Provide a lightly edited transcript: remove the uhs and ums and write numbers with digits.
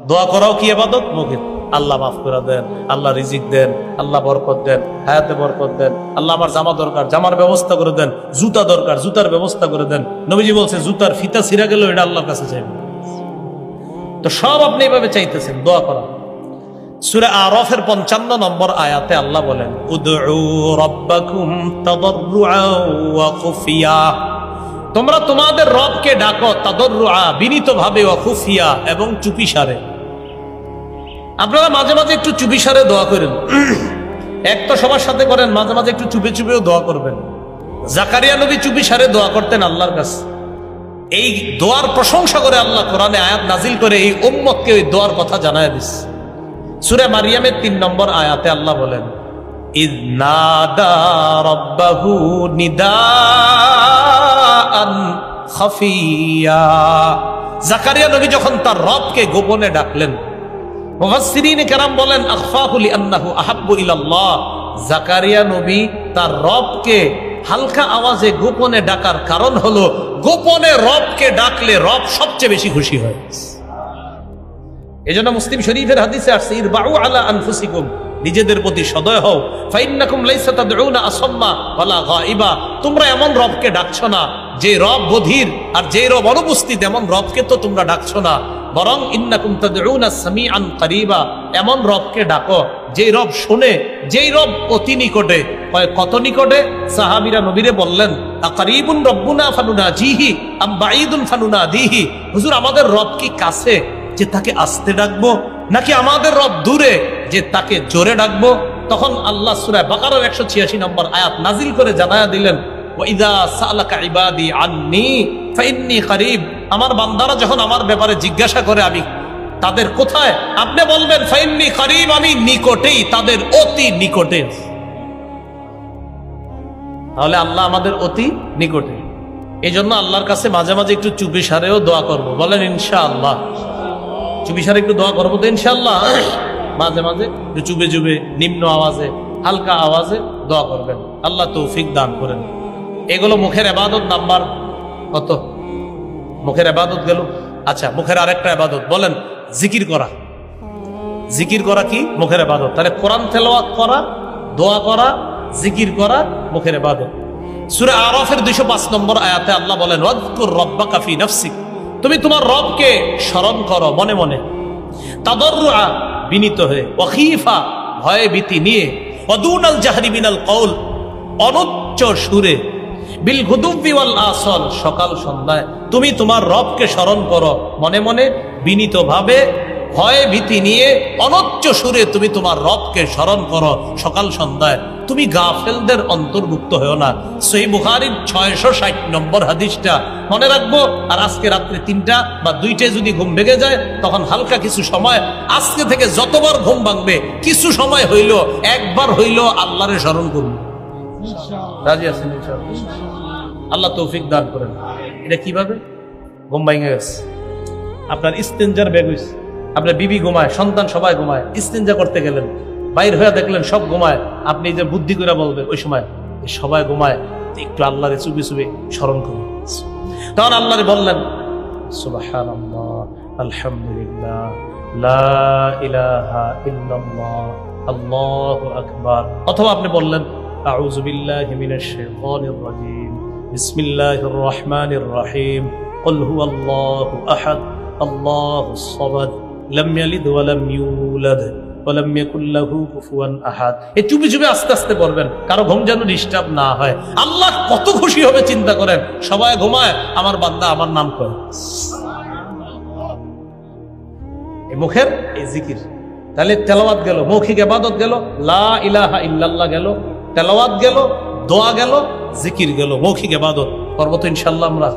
দোয়া করাও কি ইবাদত? মুখে আল্লাহ মাফ করে দেন, আল্লাহ রিজিক দেন, আল্লাহ বরকত দেন, হায়াতে বরকত দেন, আল্লাহ আমার জামা দরকার, জামার ব্যবস্থা করে দেন, জুতা দরকার, জুতার ব্যবস্থা করে দেন। নবীজি বলছে জুতার ফিতা ছিঁড়া গেল এটা আল্লাহর কাছে চাইবেন। তো সব আপনি এইভাবে চাইতেছেন, দোয়া করা। সূরা আরাফের 55 নম্বর আয়াতে আল্লাহ বলেন উদউ রাব্বাকুম তাদাররুআ ওয়া খুফিয়া, তোমরা তোমাদের রবকে ডাকো তাদাররুআ বিনীতভাবে, ওয়া খুফিয়া এবং চুপিসারে। আপনারা মাঝে মাঝে একটু চুপিসারে দোয়া করেন, এক তো সবার সাথে করেন, মাঝে মাঝে একটু চুপে চুপেও দোয়া করবেন। জাকারিয়া নবী চুপিসারে দোয়া করতেন আল্লাহর কাছে। এই দোয়ার প্রশংসা করে আল্লাহ কোরআনে আয়াত নাজিল করে এই উম্মতকে ওই দোয়ার কথা জানায় দিচ্ছে। সূরা মারিয়ামের 3 নম্বর আয়াতে আল্লাহ বলেন ইয নাদা রাব্বাহু নিদাআন খাফিয়া, জাকারিয়া নবী যখন তার রবকে গোপনে ডাকলেন, মুফাসসিরিন কেরাম বলেন আখফাহু লিআন্নাহু আহাব্বু ইলাল্লাহ, জাকারিয়া নবী তার রবকে হালকা আওয়াজে গোপনে ডাকার কারণ হলো গোপনে রবকে ডাকলে রব সবচেয়ে বেশি খুশি হয়। এজন্য মুসলিম শরীফের হাদিসে আসছে ইরবাউ আলা আনফুসিকুম, নিজেদের প্রতি সদয় হও, ফাইন্নাকুম লাইসা তাদউনা আসাম্মা ওয়ালা গায়িবা, তোমরা এমন রবকে ডাকছো না যে রব বধির আর যে রব অনুপস্থিত, এমন রবকে তো তোমরা ডাকছো না, বরং ইন্নাকুম তাদউনা সামিআন করিবা, এমন রবকে ডাকো যে রব শুনে, যেই রব অতি নিকটে। কত নিকটে? সাহাবীরা নবীরে বললেন আকারিবুন রব্বুনা ফানুনাজিহি আম বাঈদুন ফানুনাদিহি, হুজুর আমাদের রব কি কাছে যে তাকে আস্তে ডাকবো, নাকি আমাদের রব দূরে যে তাকে জোরে ডাকবো? তখন আল্লাহ সূরা বাকারার 186 নম্বর আয়াত নাজিল করে জানায়া দিলেন ওয়াইদা সালাকা ইবাদি আন্নী ফাইন্নী করিব, আমার বান্দারা যখন আমার ব্যাপারে জিজ্ঞাসা করে আমি তাদের কোথায়, আপনি বলবেন ফাইন্নী করিব, আমি নিকটেই, তাদের অতি নিকটে। তাহলে আল্লাহ আমাদের অতি নিকটে। এই জন্য আল্লাহর কাছে মাঝে মাঝে একটু চুপি সারেও দোয়া করবো, বলেন ইনশাআল্লাহ। চুপি সারে একটু দোয়া করবো তো ইনশাআল্লাহ। মাঝে মাঝে একটু চুপে চুপে নিম্ন আওয়াজে হালকা আওয়াজে দোয়া করবেন, আল্লাহ তৌফিক দান করেন। এগুলো মুখের ইবাদত নাম্বার কত? মুখের ইবাদত গেল। আচ্ছা, মুখের আরেকটা ইবাদত বলেন জিকির করা। জিকির করা কি? মুখের ইবাদত। তাহলে কোরআন তেলাওয়াত করা, দোয়া করা, জিকির করা মুখের ইবাদত। সূরা আরাফের 205 নম্বর আয়াতে আল্লাহ বলেন ওয়াযকুর রাব্বাকা ফি নাফসিক, তুমি তোমার রবকে স্মরণ করো মনে মনে, তাদাররুআ বিনীত হয়ে, ওয়া খীফা ভয় ভীতি নিয়ে, ওয়া দুনাল জাহরি মিনাল কওল অনুচ্চ সুরে, বিল গুদুবি ওয়াল আসল সকাল সন্ধ্যায় তুমি তোমার রবকে স্মরণ করো মনে মনে, বিনীতভাবে ভয় ভীতি নিয়ে অনুচ্চ সুরে তুমি তোমার রবকে স্মরণ করো সকাল সন্ধ্যায়। তুমি গাফেলদের অন্তর্ভুক্ত হও না। সহিহ বুখারীর 660 নম্বর হাদিসটা মনে রাখবো। আর আজকে রাত্রে 3টা বা 2টায় যদি ঘুম ভেঙে যায় তখন হালকা কিছু সময়, আজকে থেকে যতবার ঘুম ভাঙবে কিছু সময় হইল, একবার হইল আল্লাহরে স্মরণ করুন। রাজি আছেন ইনশাআল্লাহ? আল্লাহ তৌফিক দান করেন। এটা কিভাবে? ঘুম ভাঙে গেছে, আপনার ইস্তেঞ্জার ব্যাগ হইছে, আপনার বিবি ঘুমায়, সন্তান সবাই ঘুমায়, ইস্তেঞ্জা করতে গেলেন, বাইর হয়ে দেখলেন সব ঘুমায়, আপনি যে বুদ্ধি করে বলবেন ওই সময় সবাই ঘুমায়, একটু আল্লাহরে চুপি চুপি স্মরণ করুন। তখন আল্লাহরে বললেন সুবহানাল্লাহ, আলহামদুলিল্লাহ, লা ইলাহা ইল্লাল্লাহ, আল্লাহু আকবার। অথবা আপনি বললেন আউযু বিল্লাহি মিনাশ শাইতানির রাজীম, বিসমিল্লাহির রহমানির রহিম, কুল হুয়াল্লাহু আহাদ, আল্লাহুস সামাদ, লাম ইয়ালিদ ওয়া লাম ইউলাদ ওয়া লাম ইয়াকুল লাহু কুফুয়ান আহাদ। এই চুপি চুপি আস্তে আস্তে পড়বেন, কারো ঘুম যেন ডিস্টার্ব না হয়। আল্লাহ কত খুশি হবে চিন্তা করেন, সবাই ঘুমায়, আমার বান্দা আমার নাম করে। এই মুখের এই জিকির। তাহলে তেলাওয়াত গেল, মৌখিক ইবাদত গেল, লা ইলাহা ইল্লাল্লাহ গেল, তেলাওয়াত গেল, দোয়া গেল, জিকির গেল, মৌখিক ইবাদত করব তো ইনশাআল্লাহ আমরা।